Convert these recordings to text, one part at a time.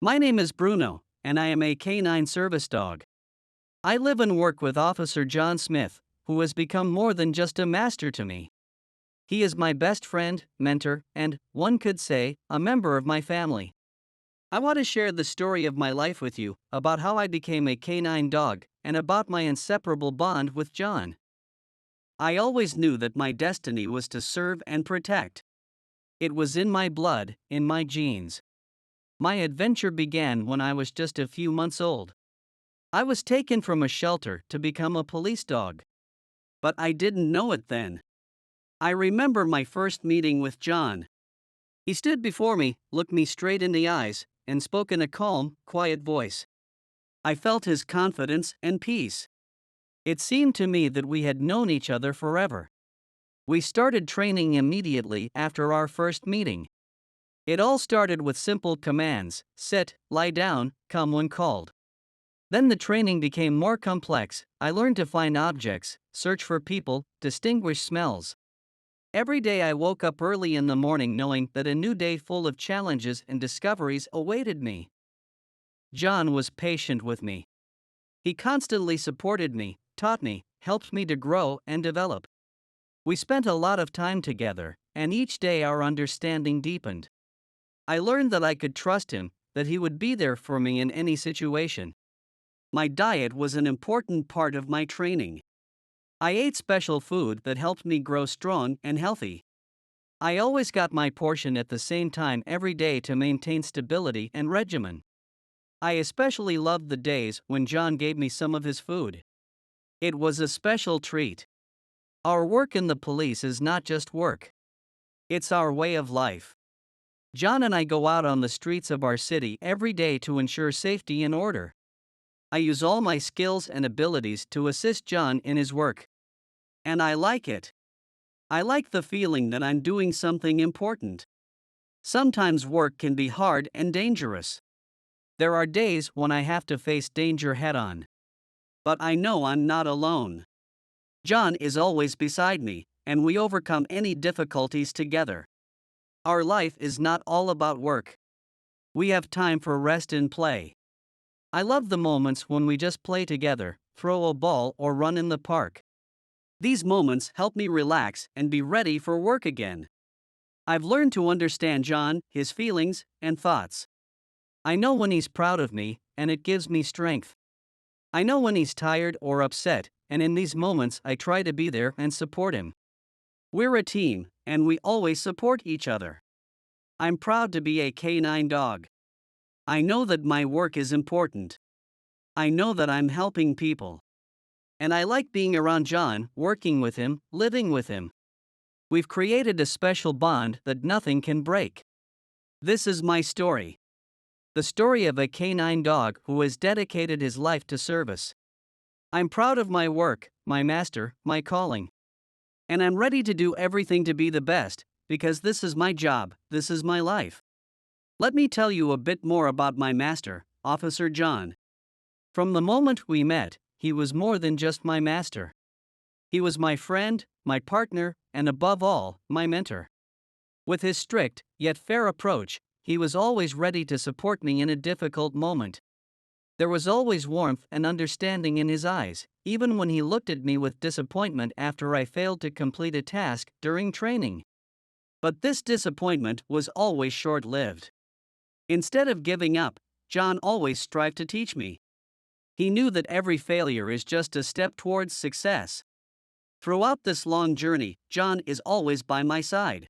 My name is Bruno, and I am a canine service dog. I live and work with Officer John Smith, who has become more than just a master to me. He is my best friend, mentor, and, one could say, a member of my family. I want to share the story of my life with you, about how I became a canine dog, and about my inseparable bond with John. I always knew that my destiny was to serve and protect. It was in my blood, in my genes. My adventure began when I was just a few months old. I was taken from a shelter to become a police dog. But I didn't know it then. I remember my first meeting with John. He stood before me, looked me straight in the eyes, and spoke in a calm, quiet voice. I felt his confidence and peace. It seemed to me that we had known each other forever. We started training immediately after our first meeting. It all started with simple commands: sit, lie down, come when called. Then the training became more complex. I learned to find objects, search for people, distinguish smells. Every day I woke up early in the morning knowing that a new day full of challenges and discoveries awaited me. John was patient with me. He constantly supported me, taught me, helped me to grow and develop. We spent a lot of time together, and each day our understanding deepened. I learned that I could trust him, that he would be there for me in any situation. My diet was an important part of my training. I ate special food that helped me grow strong and healthy. I always got my portion at the same time every day to maintain stability and regimen. I especially loved the days when John gave me some of his food. It was a special treat. Our work in the police is not just work, it's our way of life. John and I go out on the streets of our city every day to ensure safety and order. I use all my skills and abilities to assist John in his work. And I like it. I like the feeling that I'm doing something important. Sometimes work can be hard and dangerous. There are days when I have to face danger head on. But I know I'm not alone. John is always beside me, and we overcome any difficulties together. Our life is not all about work. We have time for rest and play. I love the moments when we just play together, throw a ball, or run in the park. These moments help me relax and be ready for work again. I've learned to understand John, his feelings, and thoughts. I know when he's proud of me, and it gives me strength. I know when he's tired or upset, and in these moments I try to be there and support him. We're a team, and we always support each other. I'm proud to be a canine dog. I know that my work is important. I know that I'm helping people. And I like being around John, working with him, living with him. We've created a special bond that nothing can break. This is my story. The story of a canine dog who has dedicated his life to service. I'm proud of my work, my master, my calling. And I'm ready to do everything to be the best, because this is my job, this is my life. Let me tell you a bit more about my master, Officer John. From the moment we met, he was more than just my master. He was my friend, my partner, and above all, my mentor. With his strict, yet fair approach, he was always ready to support me in a difficult moment. There was always warmth and understanding in his eyes, even when he looked at me with disappointment after I failed to complete a task during training. But this disappointment was always short-lived. Instead of giving up, John always strived to teach me. He knew that every failure is just a step towards success. Throughout this long journey, John is always by my side.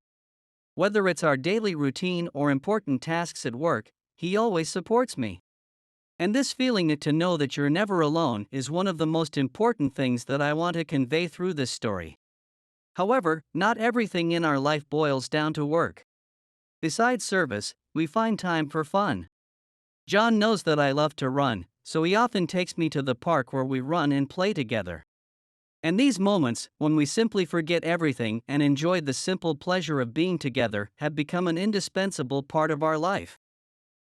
Whether it's our daily routine or important tasks at work, he always supports me. And this feeling to know that you're never alone is one of the most important things that I want to convey through this story. However, not everything in our life boils down to work. Besides service, we find time for fun. John knows that I love to run, so he often takes me to the park where we run and play together. And these moments, when we simply forget everything and enjoy the simple pleasure of being together, have become an indispensable part of our life.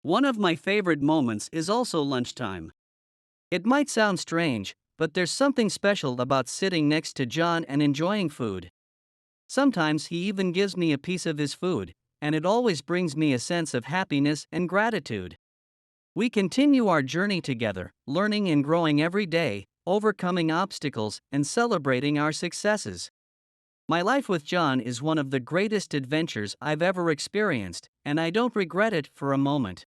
One of my favorite moments is also lunchtime. It might sound strange, but there's something special about sitting next to John and enjoying food. Sometimes he even gives me a piece of his food, and it always brings me a sense of happiness and gratitude. We continue our journey together, learning and growing every day, overcoming obstacles, and celebrating our successes. My life with John is one of the greatest adventures I've ever experienced, and I don't regret it for a moment.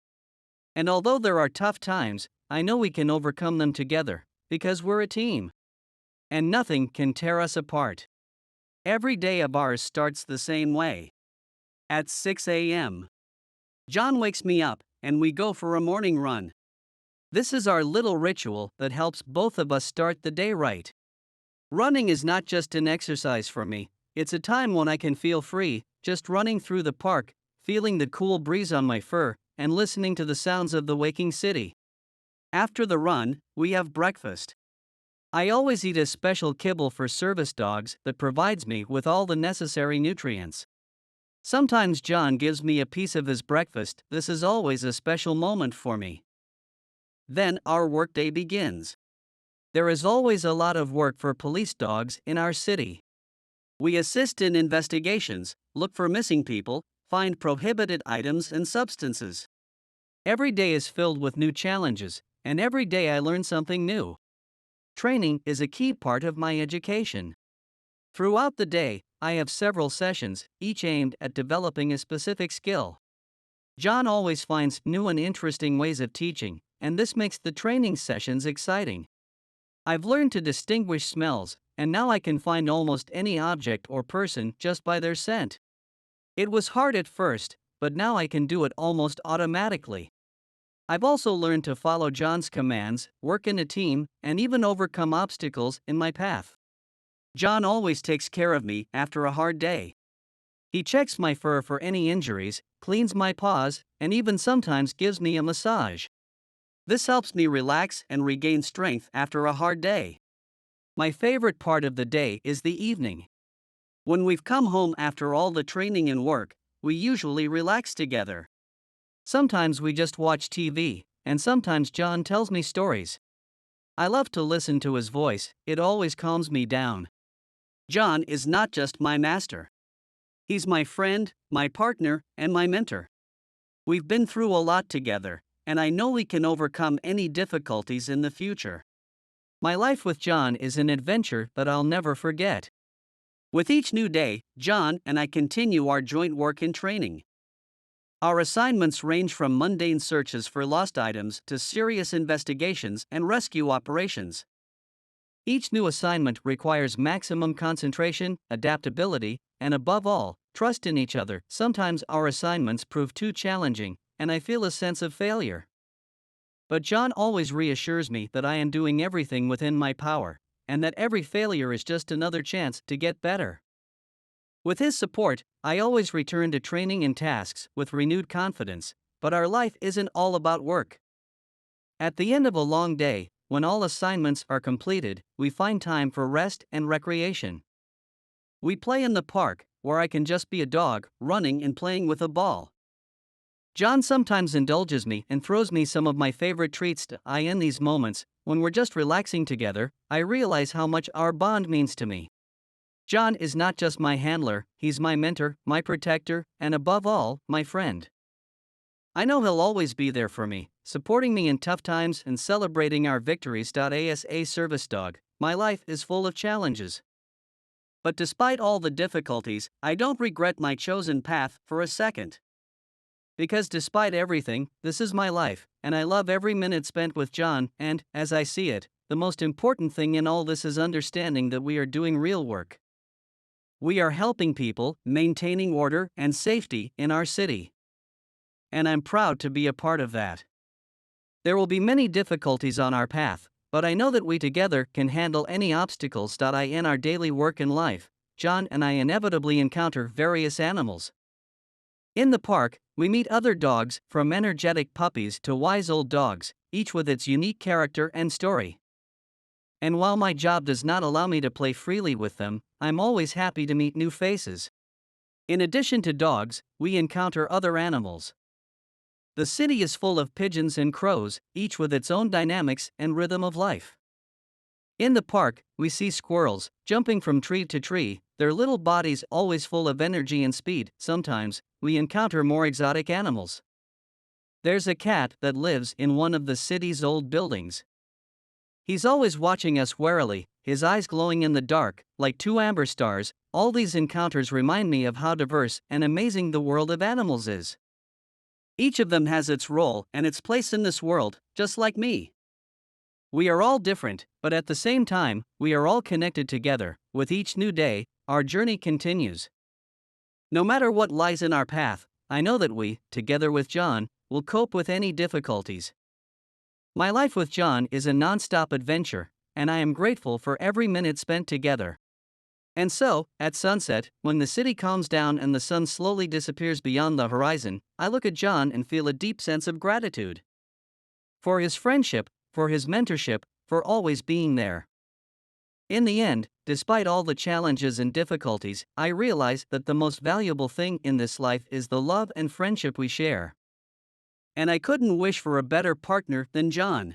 And although there are tough times, I know we can overcome them together, because we're a team. And nothing can tear us apart. Every day of ours starts the same way. At 6 a.m., John wakes me up, and we go for a morning run. This is our little ritual that helps both of us start the day right. Running is not just an exercise for me, it's a time when I can feel free, just running through the park, feeling the cool breeze on my fur, and listening to the sounds of the waking city. After the run, we have breakfast. I always eat a special kibble for service dogs that provides me with all the necessary nutrients. Sometimes John gives me a piece of his breakfast. This is always a special moment for me. Then our workday begins. There is always a lot of work for police dogs in our city. We assist in investigations, look for missing people, find prohibited items and substances. Every day is filled with new challenges, and every day I learn something new. Training is a key part of my education. Throughout the day, I have several sessions, each aimed at developing a specific skill. John always finds new and interesting ways of teaching, and this makes the training sessions exciting. I've learned to distinguish smells, and now I can find almost any object or person just by their scent. It was hard at first, but now I can do it almost automatically. I've also learned to follow John's commands, work in a team, and even overcome obstacles in my path. John always takes care of me after a hard day. He checks my fur for any injuries, cleans my paws, and even sometimes gives me a massage. This helps me relax and regain strength after a hard day. My favorite part of the day is the evening. When we've come home after all the training and work, we usually relax together. Sometimes we just watch TV, and sometimes John tells me stories. I love to listen to his voice, it always calms me down. John is not just my master. He's my friend, my partner, and my mentor. We've been through a lot together, and I know we can overcome any difficulties in the future. My life with John is an adventure that I'll never forget. With each new day, John and I continue our joint work in training. Our assignments range from mundane searches for lost items to serious investigations and rescue operations. Each new assignment requires maximum concentration, adaptability, and above all, trust in each other. Sometimes our assignments prove too challenging, and I feel a sense of failure. But John always reassures me that I am doing everything within my power, and that every failure is just another chance to get better. With his support, I always return to training and tasks with renewed confidence, but our life isn't all about work. At the end of a long day, when all assignments are completed, we find time for rest and recreation. We play in the park, where I can just be a dog, running and playing with a ball. John sometimes indulges me and throws me some of my favorite treats. In these moments, when we're just relaxing together, I realize how much our bond means to me. John is not just my handler, he's my mentor, my protector, and above all, my friend. I know he'll always be there for me, supporting me in tough times and celebrating our victories. As a service dog, my life is full of challenges. But despite all the difficulties, I don't regret my chosen path for a second. Because despite everything, this is my life, and I love every minute spent with John, and, as I see it, the most important thing in all this is understanding that we are doing real work. We are helping people, maintaining order and safety in our city. And I'm proud to be a part of that. There will be many difficulties on our path, but I know that we together can handle any obstacles. In our daily work and life, John and I inevitably encounter various animals. In the park, we meet other dogs, from energetic puppies to wise old dogs, each with its unique character and story. And while my job does not allow me to play freely with them, I'm always happy to meet new faces. In addition to dogs, we encounter other animals. The city is full of pigeons and crows, each with its own dynamics and rhythm of life. In the park, we see squirrels, jumping from tree to tree, their little bodies always full of energy and speed. Sometimes, we encounter more exotic animals. There's a cat that lives in one of the city's old buildings. He's always watching us warily, his eyes glowing in the dark, like two amber stars. All these encounters remind me of how diverse and amazing the world of animals is. Each of them has its role and its place in this world, just like me. We are all different, but at the same time, we are all connected together. With each new day, our journey continues. No matter what lies in our path, I know that we, together with John, will cope with any difficulties. My life with John is a non-stop adventure, and I am grateful for every minute spent together. And so, at sunset, when the city calms down and the sun slowly disappears beyond the horizon, I look at John and feel a deep sense of gratitude. For his friendship, for his mentorship, for always being there. In the end, despite all the challenges and difficulties, I realize that the most valuable thing in this life is the love and friendship we share. And I couldn't wish for a better partner than John.